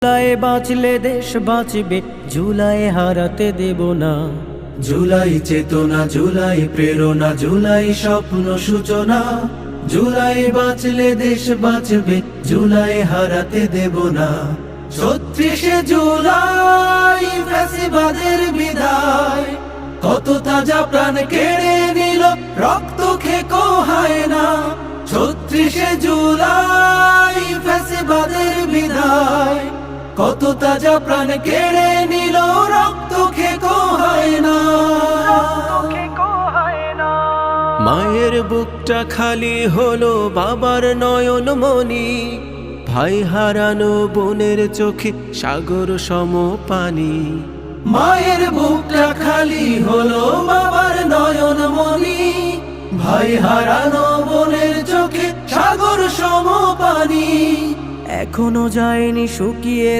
জুলাই বাঁচলে দেশ বাঁচবে, জুলাই হারাতে দেব না। জুলাই চেতনা, জুলাই প্রেরণা, জুলাই স্বপ্ন সূচনা। জুলাই বাঁচলে দেশ বাঁচবে, জুলাই হারাতে দেব না। ৩৬শে জুলাই ফ্যাসিবাদের বিদায়, কত তাজা প্রাণ কেড়ে নিল, রক্ত খেকো হয় না। ৩৬শে জুলাই ফ্যাসিবাদের বিদায়, কত তাজা প্রাণ কেড়ে নিল, রক্ত খেকো হয় না। মায়ের বুকটা খালি হলো, বাবার নয়ন মনি। ভাই হারানো বোনের চোখে সাগর সম পানি। মায়ের বুকটা খালি হলো, বাবার নয়ন মনি। ভাই হারানো বোনের চোখে সাগর সম পানি। এখনো যায়নি শুকিয়ে